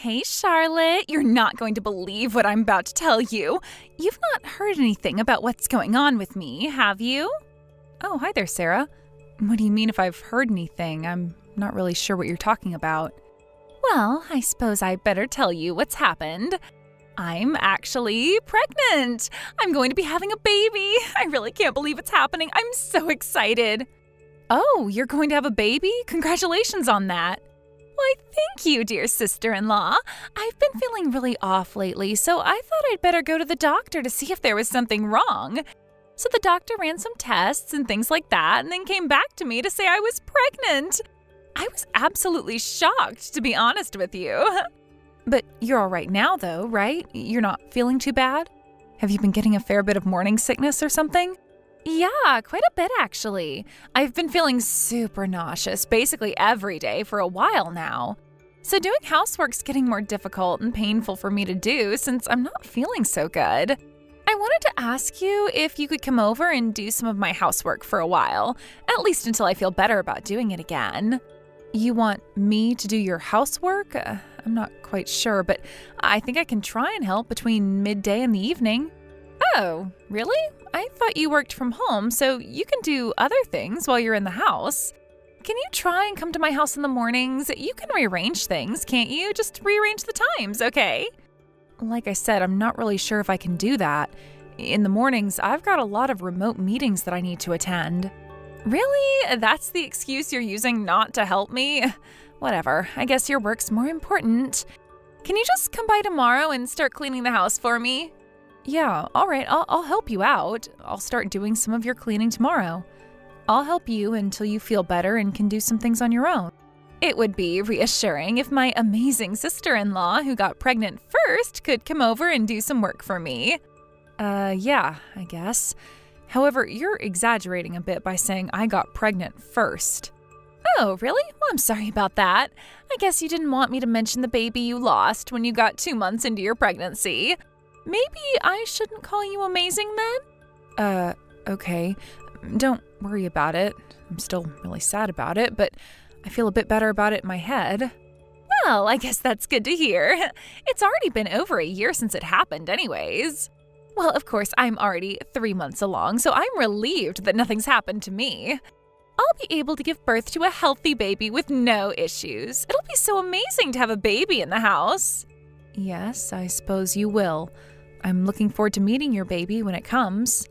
Hey, Charlotte, you're not going to believe what I'm about to tell you. You've not heard anything about what's going on with me, have you? Oh, hi there, Sarah. What do you mean if I've heard anything? I'm not really sure what you're talking about. Well, I suppose I better tell you what's happened. I'm actually pregnant. I'm going to be having a baby. I really can't believe it's happening. I'm so excited. Oh, you're going to have a baby? Congratulations on that. Why, thank you, dear sister-in-law. I've been feeling really off lately, so I thought I'd better go to the doctor to see if there was something wrong. So the doctor ran some tests and things like that, and then came back to me to say I was pregnant. I was absolutely shocked, to be honest with you. But you're all right now, though, right? You're not feeling too bad? Have you been getting a fair bit of morning sickness or something? Yeah, quite a bit actually. I've been feeling super nauseous basically every day for a while now. So doing housework's getting more difficult and painful for me to do since I'm not feeling so good. I wanted to ask you if you could come over and do some of my housework for a while, at least until I feel better about doing it again. You want me to do your housework? I'm not quite sure, but I think I can try and help between midday and the evening. Oh, really? I thought you worked from home, so you can do other things while you're in the house. Can you try and come to my house in the mornings? You can rearrange things, can't you? Just rearrange the times, okay? Like I said, I'm not really sure if I can do that. In the mornings, I've got a lot of remote meetings that I need to attend. Really? That's the excuse you're using not to help me? Whatever, I guess your work's more important. Can you just come by tomorrow and start cleaning the house for me? Yeah, all right, I'll help you out. I'll start doing some of your cleaning tomorrow. I'll help you until you feel better and can do some things on your own. It would be reassuring if my amazing sister-in-law who got pregnant first could come over and do some work for me. Yeah, I guess. However, you're exaggerating a bit by saying I got pregnant first. Oh, really? Well, I'm sorry about that. I guess you didn't want me to mention the baby you lost when you got 2 months into your pregnancy. Maybe I shouldn't call you amazing then? Okay. Don't worry about it. I'm still really sad about it, but I feel a bit better about it in my head. Well, I guess that's good to hear. It's already been over a year since it happened anyways. Well, of course, I'm already 3 months along, so I'm relieved that nothing's happened to me. I'll be able to give birth to a healthy baby with no issues. It'll be so amazing to have a baby in the house. Yes, I suppose you will. I'm looking forward to meeting your baby when it comes.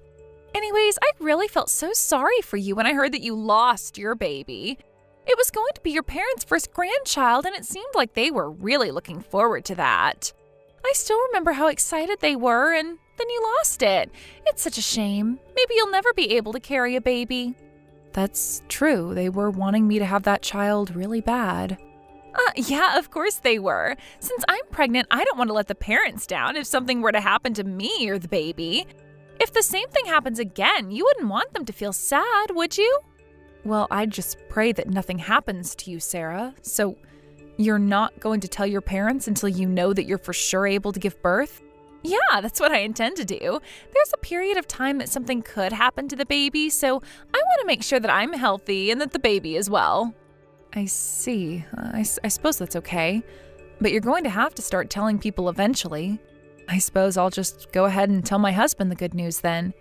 Anyways, I really felt so sorry for you when I heard that you lost your baby. It was going to be your parents' first grandchild, and it seemed like they were really looking forward to that. I still remember how excited they were, and then you lost it. It's such a shame. Maybe you'll never be able to carry a baby. That's true. They were wanting me to have that child really bad. Yeah, of course they were. Since I'm pregnant, I don't want to let the parents down if something were to happen to me or the baby. If the same thing happens again, you wouldn't want them to feel sad, would you? Well, I'd just pray that nothing happens to you, Sarah. So you're not going to tell your parents until you know that you're for sure able to give birth? Yeah, that's what I intend to do. There's a period of time that something could happen to the baby, so I want to make sure that I'm healthy and that the baby as well. I see. I suppose that's okay. But you're going to have to start telling people eventually. I suppose I'll just go ahead and tell my husband the good news then.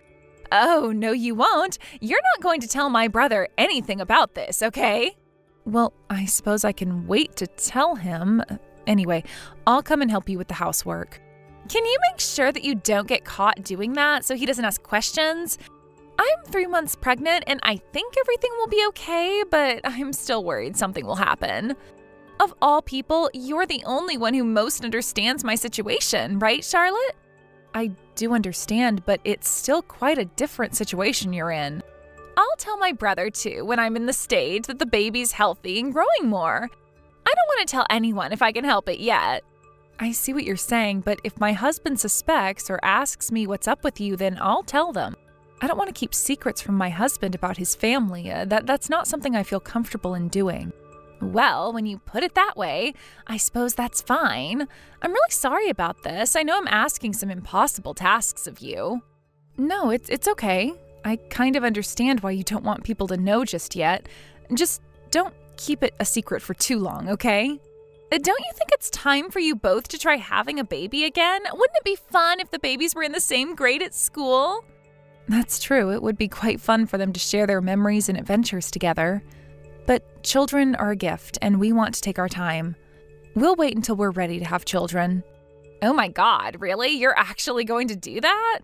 Oh, no you won't. You're not going to tell my brother anything about this, okay? Well, I suppose I can wait to tell him. Anyway, I'll come and help you with the housework. Can you make sure that you don't get caught doing that so he doesn't ask questions? I'm 3 months pregnant and I think everything will be okay, but I'm still worried something will happen. Of all people, you're the only one who most understands my situation, right, Charlotte? I do understand, but it's still quite a different situation you're in. I'll tell my brother too when I'm in the stage that the baby's healthy and growing more. I don't want to tell anyone if I can help it yet. I see what you're saying, but if my husband suspects or asks me what's up with you, then I'll tell them. I don't want to keep secrets from my husband about his family. That's not something I feel comfortable in doing. Well, when you put it that way, I suppose that's fine. I'm really sorry about this. I know I'm asking some impossible tasks of you. No, it's okay. I kind of understand why you don't want people to know just yet. Just don't keep it a secret for too long, okay? Don't you think it's time for you both to try having a baby again? Wouldn't it be fun if the babies were in the same grade at school? That's true. It would be quite fun for them to share their memories and adventures together. But children are a gift, and we want to take our time. We'll wait until we're ready to have children. Oh my God, really? You're actually going to do that?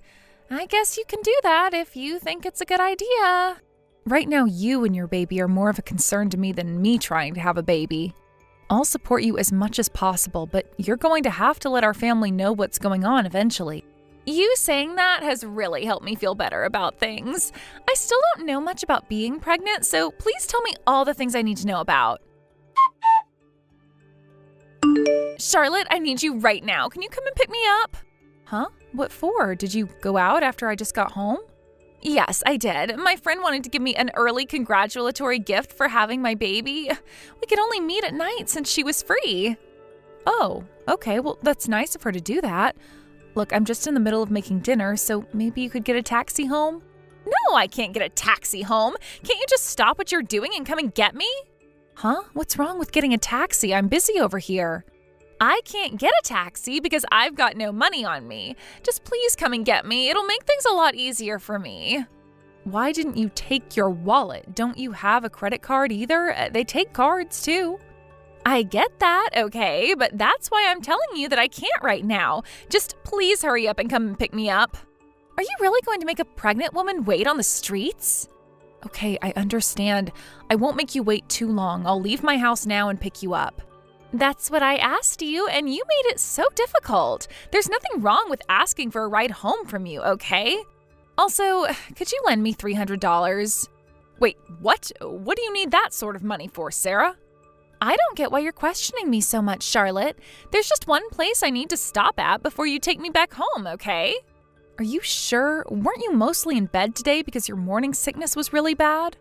I guess you can do that if you think it's a good idea. Right now, you and your baby are more of a concern to me than me trying to have a baby. I'll support you as much as possible, but you're going to have to let our family know what's going on eventually. You saying that has really helped me feel better about things. I still don't know much about being pregnant, so please tell me all the things I need to know about. Charlotte, I need you right now. Can you come and pick me up? Huh? What for? Did you go out after I just got home? Yes, I did. My friend wanted to give me an early congratulatory gift for having my baby. We could only meet at night since she was free. Oh, okay. Well, that's nice of her to do that. Look, I'm just in the middle of making dinner, so maybe you could get a taxi home? No, I can't get a taxi home. Can't you just stop what you're doing and come and get me? Huh? What's wrong with getting a taxi? I'm busy over here. I can't get a taxi because I've got no money on me. Just please come and get me. It'll make things a lot easier for me. Why didn't you take your wallet? Don't you have a credit card either? They take cards too. I get that, okay, but that's why I'm telling you that I can't right now. Just please hurry up and come and pick me up. Are you really going to make a pregnant woman wait on the streets? Okay, I understand. I won't make you wait too long. I'll leave my house now and pick you up. That's what I asked you, and you made it so difficult. There's nothing wrong with asking for a ride home from you, okay? Also, could you lend me $300? Wait, what? What do you need that sort of money for, Sarah? I don't get why you're questioning me so much, Charlotte. There's just one place I need to stop at before you take me back home, okay? Are you sure? Weren't you mostly in bed today because your morning sickness was really bad?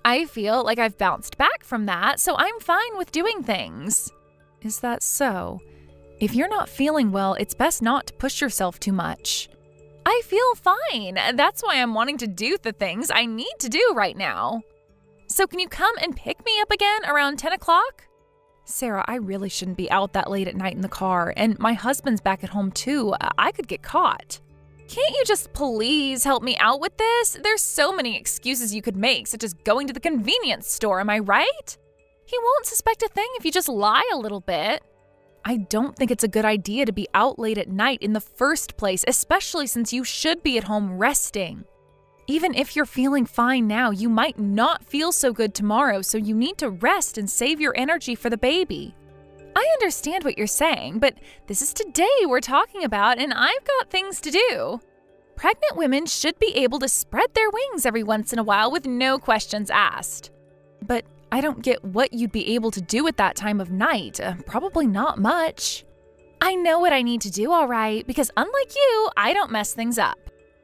I feel like I've bounced back from that, so I'm fine with doing things. Is that so? If you're not feeling well, it's best not to push yourself too much. I feel fine. That's why I'm wanting to do the things I need to do right now. So can you come and pick me up again around 10 o'clock? Sarah, I really shouldn't be out that late at night in the car, and my husband's back at home too. I could get caught. Can't you just please help me out with this? There's so many excuses you could make, such as going to the convenience store, am I right? He won't suspect a thing if you just lie a little bit. I don't think it's a good idea to be out late at night in the first place, especially since you should be at home resting. Even if you're feeling fine now, you might not feel so good tomorrow, so you need to rest and save your energy for the baby. I understand what you're saying, but this is today we're talking about, and I've got things to do. Pregnant women should be able to spread their wings every once in a while with no questions asked. But I don't get what you'd be able to do at that time of night. Probably not much. I know what I need to do, all right, because unlike you, I don't mess things up.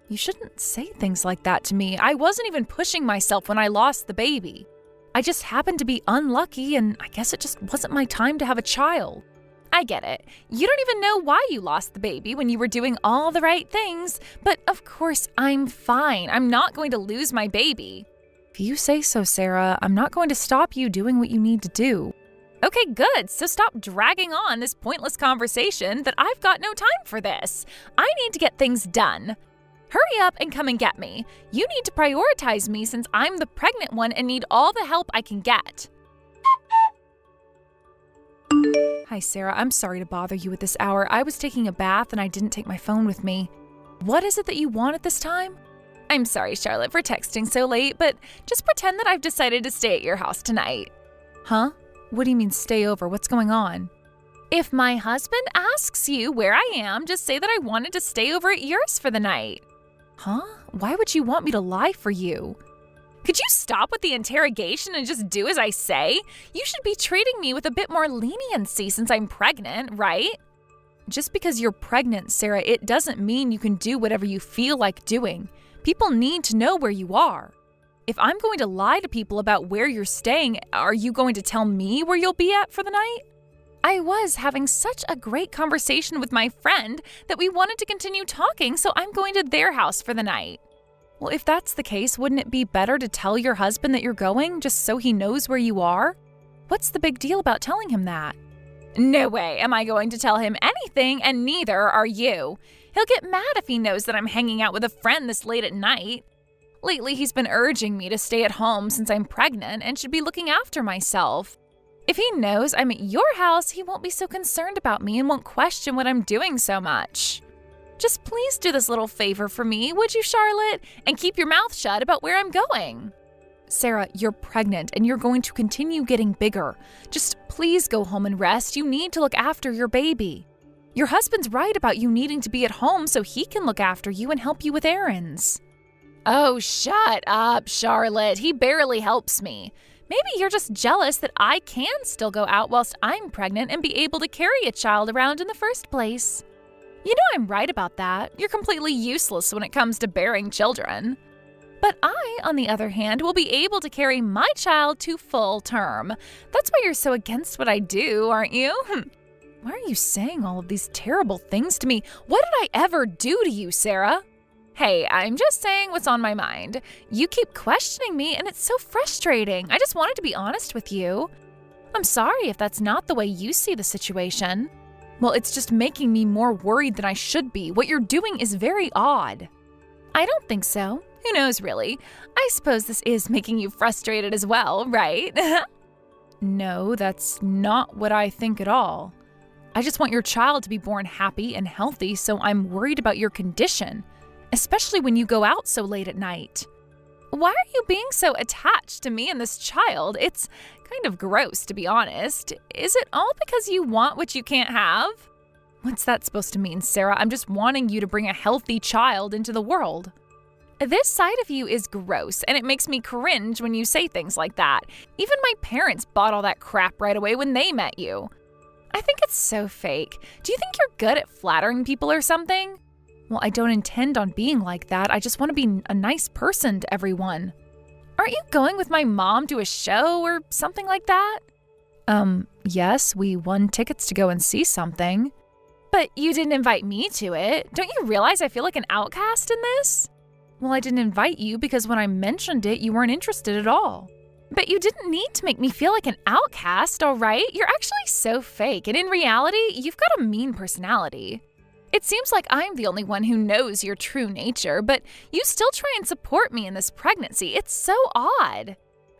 You shouldn't say things like that to me. I wasn't even pushing myself when I lost the baby. I just happened to be unlucky, and I guess it just wasn't my time to have a child. I get it. You don't even know why you lost the baby when you were doing all the right things, but of course I'm fine. I'm not going to lose my baby. If you say so, Sarah, I'm not going to stop you doing what you need to do. Okay, good. So stop dragging on this pointless conversation that I've got no time for this. I need to get things done. Hurry up and come and get me. You need to prioritize me since I'm the pregnant one and need all the help I can get. Hi, Sarah. I'm sorry to bother you at this hour. I was taking a bath and I didn't take my phone with me. What is it that you want at this time? I'm sorry, Charlotte, for texting so late, but just pretend that I've decided to stay at your house tonight. Huh? What do you mean stay over? What's going on? If my husband asks you where I am, just say that I wanted to stay over at yours for the night. Huh? Why would you want me to lie for you? Could you stop with the interrogation and just do as I say? You should be treating me with a bit more leniency since I'm pregnant, right? Just because you're pregnant, Sarah, it doesn't mean you can do whatever you feel like doing. People need to know where you are. If I'm going to lie to people about where you're staying, are you going to tell me where you'll be at for the night? I was having such a great conversation with my friend that we wanted to continue talking, so I'm going to their house for the night. Well, if that's the case, wouldn't it be better to tell your husband that you're going, just so he knows where you are? What's the big deal about telling him that? No way am I going to tell him anything, and neither are you. He'll get mad if he knows that I'm hanging out with a friend this late at night. Lately, he's been urging me to stay at home since I'm pregnant and should be looking after myself. If he knows I'm at your house, he won't be so concerned about me and won't question what I'm doing so much. Just please do this little favor for me, would you, Charlotte? And keep your mouth shut about where I'm going. Sarah, you're pregnant and you're going to continue getting bigger. Just please go home and rest. You need to look after your baby. Your husband's right about you needing to be at home so he can look after you and help you with errands. Oh, shut up, Charlotte. He barely helps me. Maybe you're just jealous that I can still go out whilst I'm pregnant and be able to carry a child around in the first place. You know I'm right about that. You're completely useless when it comes to bearing children. But I, on the other hand, will be able to carry my child to full term. That's why you're so against what I do, aren't you? Why are you saying all of these terrible things to me? What did I ever do to you, Sarah? Hey, I'm just saying what's on my mind. You keep questioning me and it's so frustrating. I just wanted to be honest with you. I'm sorry if that's not the way you see the situation. Well, it's just making me more worried than I should be. What you're doing is very odd. I don't think so. Who knows, really? I suppose this is making you frustrated as well, right? No, that's not what I think at all. I just want your child to be born happy and healthy, so I'm worried about your condition, especially when you go out so late at night. Why are you being so attached to me and this child? It's kind of gross, to be honest. Is it all because you want what you can't have? What's that supposed to mean, Sarah? I'm just wanting you to bring a healthy child into the world. This side of you is gross, and it makes me cringe when you say things like that. Even my parents bought all that crap right away when they met you. I think it's so fake. Do you think you're good at flattering people or something? Well, I don't intend on being like that. I just want to be a nice person to everyone. Aren't you going with my mom to a show or something like that? Yes, we won tickets to go and see something. But you didn't invite me to it. Don't you realize I feel like an outcast in this? Well, I didn't invite you because when I mentioned it, you weren't interested at all. But you didn't need to make me feel like an outcast, all right? You're actually so fake, and in reality, you've got a mean personality. It seems like I'm the only one who knows your true nature, but you still try and support me in this pregnancy. It's so odd.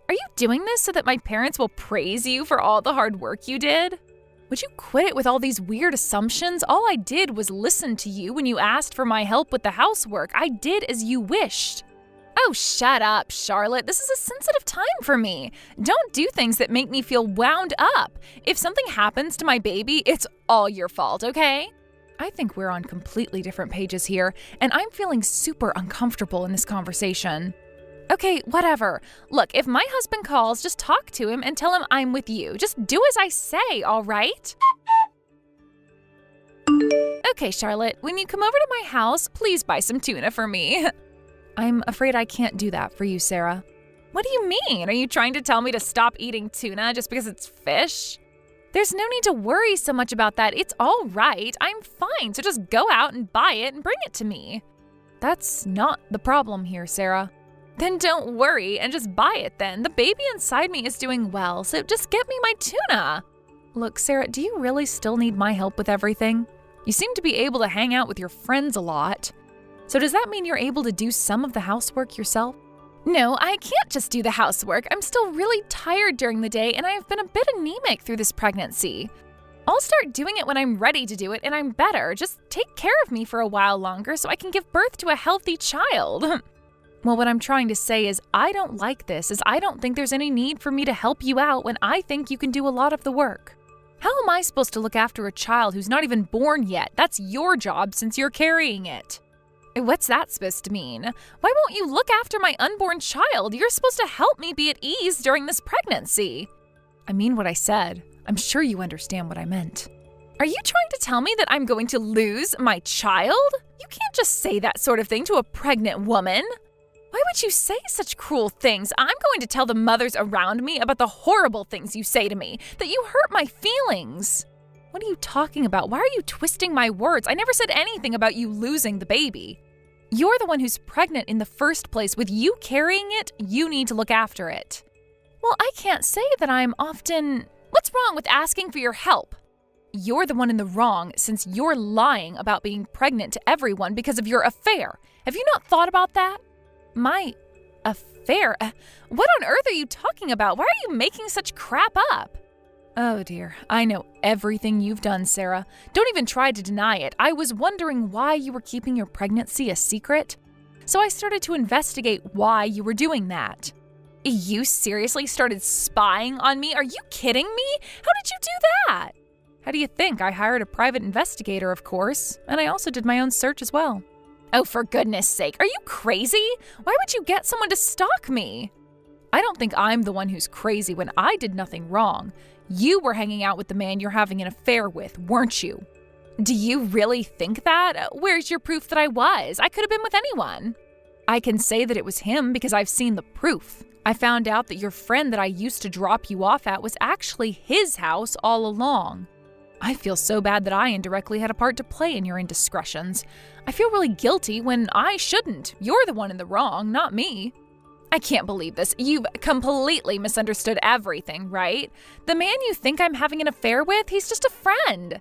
Are you doing this so that my parents will praise you for all the hard work you did? Would you quit it with all these weird assumptions? All I did was listen to you when you asked for my help with the housework. I did as you wished. Oh, shut up, Charlotte. This is a sensitive time for me. Don't do things that make me feel wound up. If something happens to my baby, it's all your fault, okay? I think we're on completely different pages here, and I'm feeling super uncomfortable in this conversation. Okay, whatever. Look, if my husband calls, just talk to him and tell him I'm with you. Just do as I say, all right? Okay, Charlotte, when you come over to my house, please buy some tuna for me. I'm afraid I can't do that for you, Sarah. What do you mean? Are you trying to tell me to stop eating tuna just because it's fish? There's no need to worry so much about that. It's all right. I'm fine, so just go out and buy it and bring it to me. That's not the problem here, Sarah. Then don't worry and just buy it then. The baby inside me is doing well, so just get me my tuna. Look, Sarah, do you really still need my help with everything? You seem to be able to hang out with your friends a lot. So does that mean you're able to do some of the housework yourself? No, I can't just do the housework. I'm still really tired during the day and I've been a bit anemic through this pregnancy. I'll start doing it when I'm ready to do it and I'm better. Just take care of me for a while longer so I can give birth to a healthy child. Well, what I'm trying to say is I don't like this, as I don't think there's any need for me to help you out when I think you can do a lot of the work. How am I supposed to look after a child who's not even born yet? That's your job since you're carrying it. What's that supposed to mean? Why won't you look after my unborn child? You're supposed to help me be at ease during this pregnancy. I mean what I said. I'm sure you understand what I meant. Are you trying to tell me that I'm going to lose my child? You can't just say that sort of thing to a pregnant woman. Why would you say such cruel things? I'm going to tell the mothers around me about the horrible things you say to me, that you hurt my feelings. What are you talking about? Why are you twisting my words? I never said anything about you losing the baby. You're the one who's pregnant in the first place. With you carrying it, you need to look after it. Well, I can't say that I'm often... What's wrong with asking for your help? you're the one in the wrong since you're lying about being pregnant to everyone because of your affair. Have you not thought about that? My affair? What on earth are you talking about? Why are you making such crap up? Oh dear, I know everything you've done, Sarah. Don't even try to deny it. I was wondering why you were keeping your pregnancy a secret. So I started to investigate why you were doing that. You seriously started spying on me? Are you kidding me? How did you do that? How do you think? I hired a private investigator, of course, and I also did my own search as well. Oh, for goodness sake, are you crazy? Why would you get someone to stalk me? I don't think I'm the one who's crazy when I did nothing wrong. You were hanging out with the man you're having an affair with, weren't you? Do you really think that? Where's your proof that I was? I could have been with anyone. I can say that it was him because I've seen the proof. I found out that your friend that I used to drop you off at was actually his house all along. I feel so bad that I indirectly had a part to play in your indiscretions. I feel really guilty when I shouldn't. You're the one in the wrong, not me. I can't believe this. You've completely misunderstood everything, right? The man you think I'm having an affair with, he's just a friend.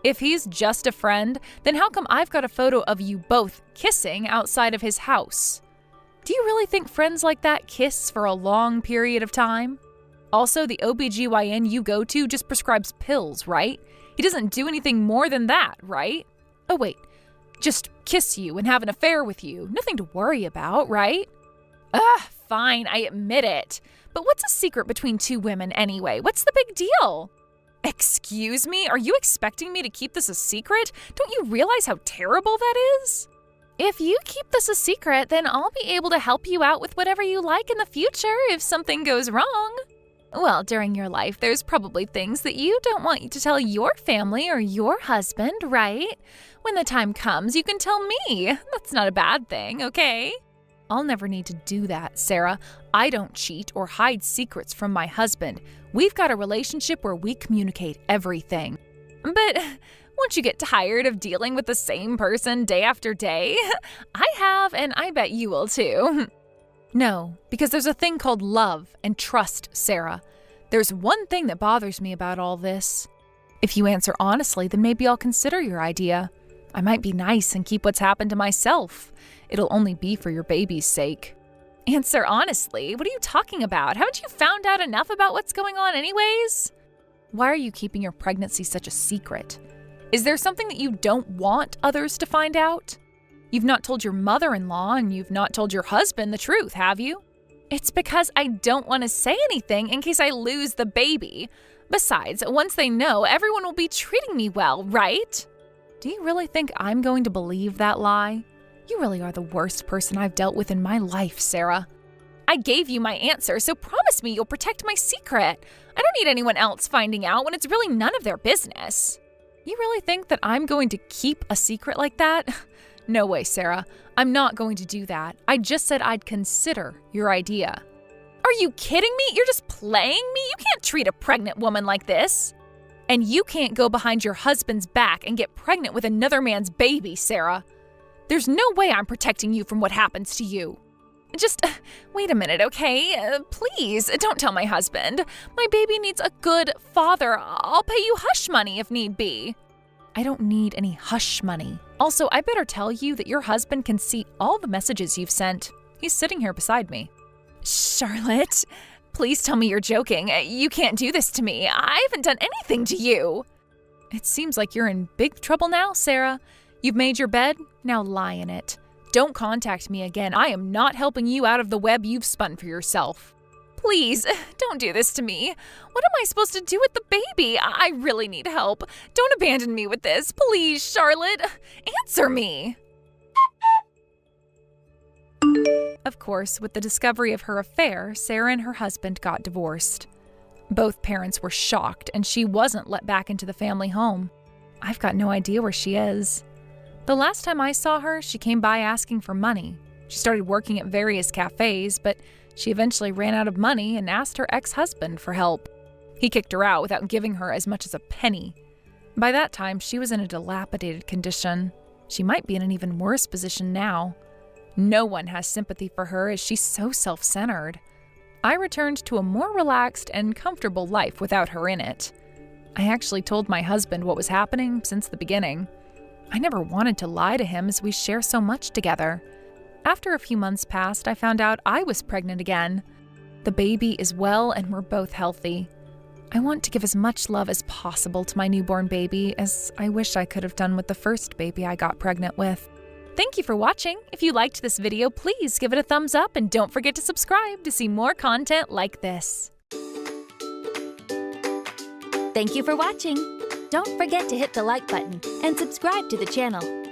If he's just a friend, then how come I've got a photo of you both kissing outside of his house? Do you really think friends like that kiss for a long period of time? Also, the OBGYN you go to just prescribes pills, right? He doesn't do anything more than that, right? Oh wait, just kiss you and have an affair with you. Nothing to worry about, right? Fine, I admit it. But what's a secret between two women anyway? What's the big deal? Excuse me? Are you expecting me to keep this a secret? Don't you realize how terrible that is? If you keep this a secret, then I'll be able to help you out with whatever you like in the future if something goes wrong. Well, during your life, there's probably things that you don't want to tell your family or your husband, right? When the time comes, you can tell me. That's not a bad thing, okay? I'll never need to do that, Sarah. I don't cheat or hide secrets from my husband. We've got a relationship where we communicate everything. But won't you get tired of dealing with the same person day after day? I have, and I bet you will too. No, because there's a thing called love and trust, Sarah. There's one thing that bothers me about all this. If you answer honestly, then maybe I'll consider your idea. I might be nice and keep what's happened to myself. It'll only be for your baby's sake. Answer honestly? What are you talking about? Haven't you found out enough about what's going on anyways? Why are you keeping your pregnancy such a secret? Is there something that you don't want others to find out? You've not told your mother-in-law and you've not told your husband the truth, have you? It's because I don't want to say anything in case I lose the baby. Besides, once they know, everyone will be treating me well, right? Do you really think I'm going to believe that lie? You really are the worst person I've dealt with in my life, Sarah. I gave you my answer, so promise me you'll protect my secret. I don't need anyone else finding out when it's really none of their business. You really think that I'm going to keep a secret like that? No way, Sarah. I'm not going to do that. I just said I'd consider your idea. Are you kidding me? You're just playing me? You can't treat a pregnant woman like this. And you can't go behind your husband's back and get pregnant with another man's baby, Sarah. There's no way I'm protecting you from what happens to you. Just wait a minute, okay? Please, don't tell my husband. My baby needs a good father. I'll pay you hush money if need be. I don't need any hush money. Also, I better tell you that your husband can see all the messages you've sent. He's sitting here beside me. Charlotte, please tell me you're joking. You can't do this to me. I haven't done anything to you. It seems like you're in big trouble now, Sarah. You've made your bed, now lie in it. Don't contact me again. I am not helping you out of the web you've spun for yourself. Please, don't do this to me. What am I supposed to do with the baby? I really need help. Don't abandon me with this. Please, Charlotte, answer me. Of course, with the discovery of her affair, Sarah and her husband got divorced. Both parents were shocked, and she wasn't let back into the family home. I've got no idea where she is. The last time I saw her, she came by asking for money. She started working at various cafes, but she eventually ran out of money and asked her ex-husband for help. He kicked her out without giving her as much as a penny. By that time, she was in a dilapidated condition. She might be in an even worse position now. No one has sympathy for her as she's so self-centered. I returned to a more relaxed and comfortable life without her in it. I actually told my husband what was happening since the beginning. I never wanted to lie to him as we share so much together. After a few months passed, I found out I was pregnant again. The baby is well and we're both healthy. I want to give as much love as possible to my newborn baby as I wish I could have done with the first baby I got pregnant with. Thank you for watching. If you liked this video, please give it a thumbs up and don't forget to subscribe to see more content like this. Thank you for watching. Don't forget to hit the like button and subscribe to the channel.